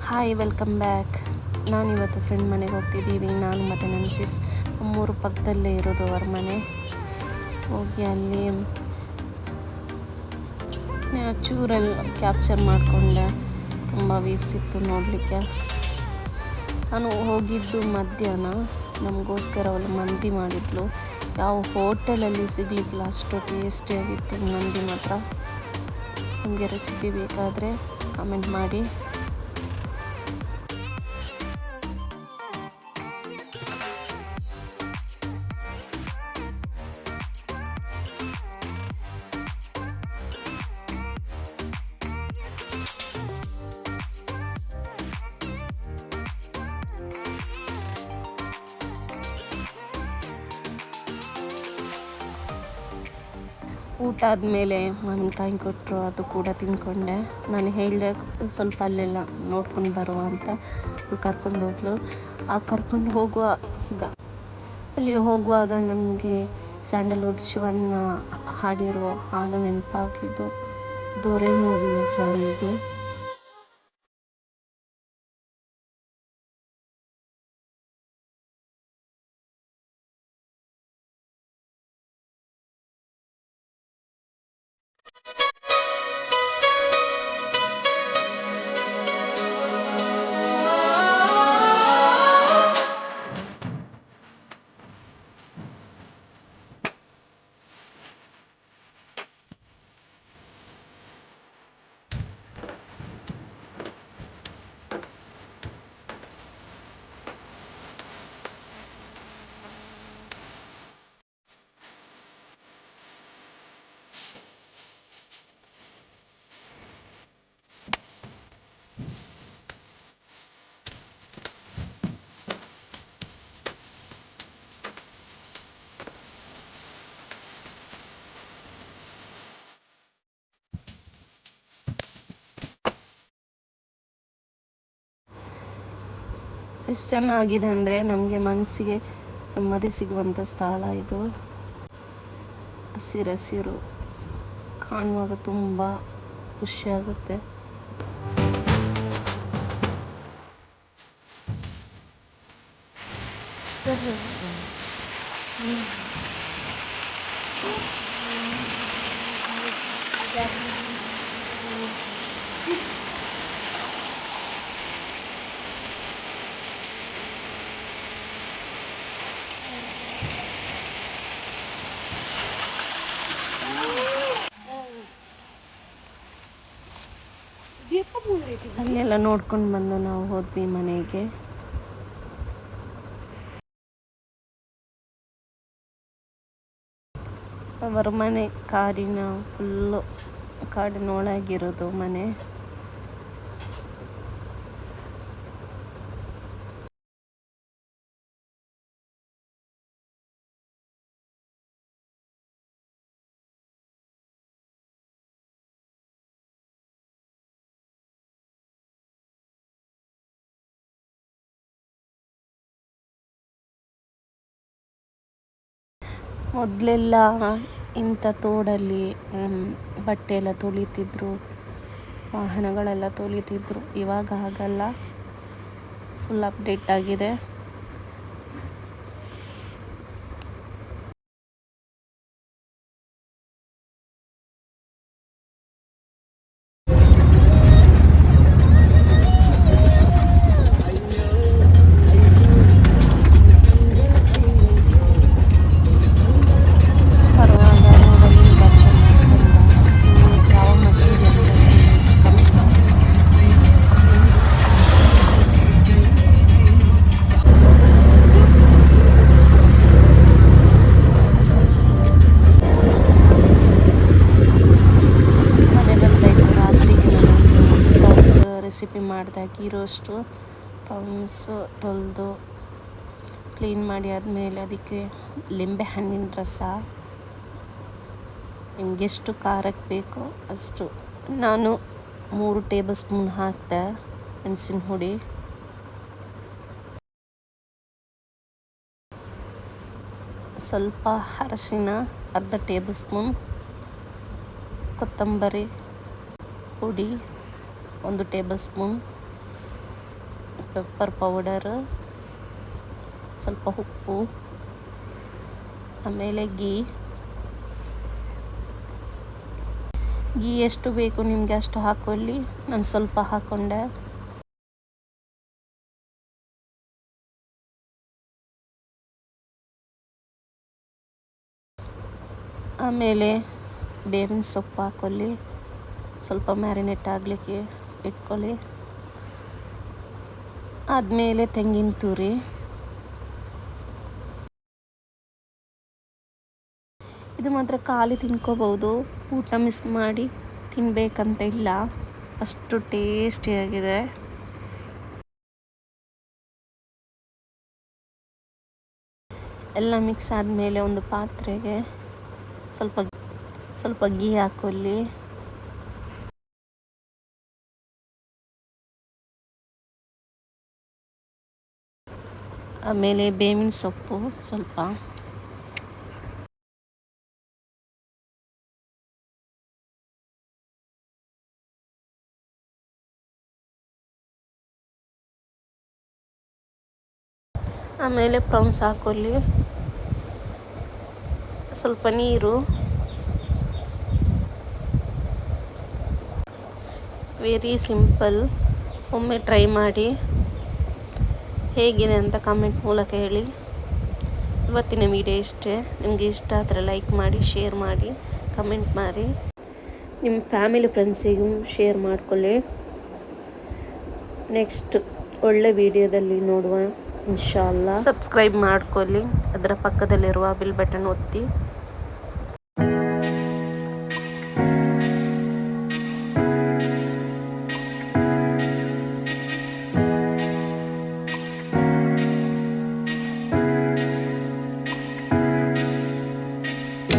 Hi, welcome back. ನಾನಿವತ್ತು friend ಮನೆಗೆ ಹೋಗ್ತಿದ್ದೀವಿ. ನಾನು ಮತ್ತು ನನ್ನ ಸಿಸ್. ನಮ್ಮೂರು ಪಕ್ಕದಲ್ಲೇ ಇರೋದು ಅವ್ರ ಮನೆ. ಹೋಗಿ ಅಲ್ಲಿ ನ್ಯಾಚುರಲ್ ಕ್ಯಾಪ್ಚರ್ ಮಾಡಿಕೊಂಡೆ. ತುಂಬ ವೀವ್ಸ್ ಇತ್ತು ನೋಡಲಿಕ್ಕೆ. ನಾನು ಹೋಗಿದ್ದು ಮಧ್ಯಾಹ್ನ. ನಮಗೋಸ್ಕರ ಅವಳು ಮಂದಿ ಮಾಡಿದ್ಲು. ಯಾವ ಹೋಟೆಲಲ್ಲಿ ಸಿಗಲಿಕ್ಕಿಲ್ಲ, ಅಷ್ಟು ಟೇಸ್ಟಿಯಾಗಿತ್ತು ಮಂದಿ ಮಾತ್ರ. ನಿಮಗೆ ರೆಸಿಪಿ ಬೇಕಾದರೆ ಕಮೆಂಟ್ ಮಾಡಿ. ಊಟ ಆದಮೇಲೆ ಮಾವಿನಕಾಯಿ ಕೊಟ್ಟರು, ಅದು ಕೂಡ ತಿಂದ್ಕೊಂಡೆ. ನಾನು ಹೇಳಿದೆ ಸ್ವಲ್ಪ ಅಲ್ಲೆಲ್ಲ ನೋಡ್ಕೊಂಡು ಬರುವ ಅಂತ. ಕರ್ಕೊಂಡು ಹೋದ್ಲು. ಕರ್ಕೊಂಡು ಹೋಗುವಾಗ ನಮಗೆ ಸ್ಯಾಂಡಲ್ವುಡ್ ಶಿವಣ್ಣ ಹಾಡಿರೋ ಹಾಡು ನೆನಪಾಗಿದ್ದು. ದೊರೆ ಮೂವಿಯ ಸಾಂಗ್ ಇದು. ಎಷ್ಟು ಚೆನ್ನಾಗಿದೆ ಅಂದರೆ ನಮಗೆ ಮನಸ್ಸಿಗೆ ನೆಮ್ಮದಿ ಸಿಗುವಂಥ ಸ್ಥಳ ಇದು. ಹಸಿರು ಕಾಣುವಾಗ ತುಂಬ ಖುಷಿಯಾಗುತ್ತೆ. ಅಲ್ಲೆಲ್ಲ ನೋಡ್ಕೊಂಡು ಬಂದು ನಾವು ಹೋದ್ವಿ ಮನೆಗೆ. ಅವರ ಮನೆ ಫುಲ್ಲು ಕಾಡಿನೊಳಗಿರೋದು ಮನೆ. ಮೊದಲೆಲ್ಲ ಇಂಥ ತೋಡಲ್ಲಿ ಬಟ್ಟೆ ಎಲ್ಲ ತೊಳಿತಿದ್ರು, ವಾಹನಗಳೆಲ್ಲ ತೊಳಿತಿದ್ರು. ಇವಾಗ ಹಾಗಲ್ಲ, ಫುಲ್ ಅಪ್ಡೇಟ್ ಆಗಿದೆ. ರೆಸಿಪಿ ಮಾಡಿದೆ. ಗೀ ರೋಸ್ಟು ಪ್ರಾನ್ಸು ತೊಳೆದು ಕ್ಲೀನ್ ಮಾಡಿ ಆದಮೇಲೆ ಅದಕ್ಕೆ ಲಿಂಬೆ ಹಣ್ಣಿನ ರಸ, ನಿಮಗೆಷ್ಟು ಖಾರಕ್ಕೆ ಬೇಕೋ ಅಷ್ಟು. ನಾನು 3 ಟೇಬಲ್ ಸ್ಪೂನ್ ಹಾಕಿದೆ ಮೆಣಸಿನ ಹುಡಿ. ಸ್ವಲ್ಪ ಅರಶಿನ ಅರ್ಧ ಟೇಬಲ್ ಸ್ಪೂನ್, ಕೊತ್ತಂಬರಿ ಪುಡಿ, 1 ಟೇಬಲ್ ಸ್ಪೂನ್ ಪೆಪ್ಪರ್ ಪೌಡರ್, ಸ್ವಲ್ಪ ಉಪ್ಪು, ಆಮೇಲೆ ಗೀ ಎಷ್ಟು ಬೇಕು ನಿಮಗೆ ಅಷ್ಟು ಹಾಕ್ಕೊಳ್ಳಿ. ನಾನು ಸ್ವಲ್ಪ ಹಾಕ್ಕೊಂಡೆ. ಆಮೇಲೆ ಬೇವಿನ ಸೊಪ್ಪು ಹಾಕ್ಕೊಳ್ಳಿ, ಸ್ವಲ್ಪ ಮ್ಯಾರಿನೇಟ್ ಆಗಲಿಕ್ಕೆ ಇಟ್ಕೊಳ್ಳಿ. ಆದಮೇಲೆ ತೆಂಗಿನ ತುರಿ, ಇದು ಮಾತ್ರ ಖಾಲಿ ತಿನ್ಕೋಬೋದು, ಊಟ ಮಿಸ್ ಮಾಡಿ ತಿನ್ನಬೇಕಂತ ಇಲ್ಲ, ಅಷ್ಟು ಟೇಸ್ಟಿಯಾಗಿದೆ. ಎಲ್ಲ ಮಿಕ್ಸ್ ಆದಮೇಲೆ ಒಂದು ಪಾತ್ರೆಗೆ ಸ್ವಲ್ಪ ಗೀ ಹಾಕ್ಕೊಳ್ಳಿ. ಆಮೇಲೆ ಬೇವಿನ ಸೊಪ್ಪು ಸ್ವಲ್ಪ, ಆಮೇಲೆ ಪ್ರೌನ್ಸ್ ಹಾಕ್ಕೊಳ್ಳಿ, ಸ್ವಲ್ಪ ನೀರು. Very simple. ಒಮ್ಮೆ ಟ್ರೈ ಮಾಡಿ, ಹೇಗಿದೆ ಅಂತ ಕಮೆಂಟ್ ಮೂಲಕ ಹೇಳಿ. ಇವತ್ತಿನ ವಿಡಿಯೋ ಇಷ್ಟೇ. ನಿಮಗೆ ಇಷ್ಟ ಆದರೆ ಲೈಕ್ ಮಾಡಿ, ಶೇರ್ ಮಾಡಿ, ಕಮೆಂಟ್ ಮಾಡಿ, ನಿಮ್ಮ ಫ್ಯಾಮಿಲಿ ಫ್ರೆಂಡ್ಸಿಗೂ ಶೇರ್ ಮಾಡ್ಕೊಳ್ಳಿ. ನೆಕ್ಸ್ಟ್ ಒಳ್ಳೆ ವಿಡಿಯೋದಲ್ಲಿ ನೋಡುವ ಇನ್ಶಾಅಲ್ಲಾ. ಸಬ್ಸ್ಕ್ರೈಬ್ ಮಾಡ್ಕೊಳ್ಳಿ, ಅದರ ಪಕ್ಕದಲ್ಲಿರುವ ಬೆಲ್ ಬಟನ್ ಒತ್ತಿ.